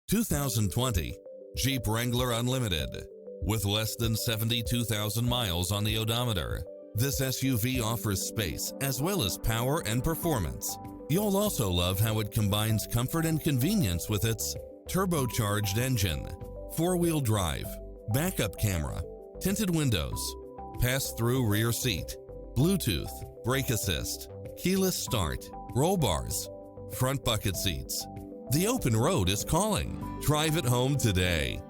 2020 Jeep Wrangler Unlimited. With less than 72,000 miles on the odometer, this SUV offers space as well as power and performance. You'll also love how it combines comfort and convenience with its turbocharged engine, four-wheel drive, backup camera, tinted windows, pass-through rear seat, Bluetooth, brake assist, keyless start, roll bars, front bucket seats. The open road is calling. Drive it home today.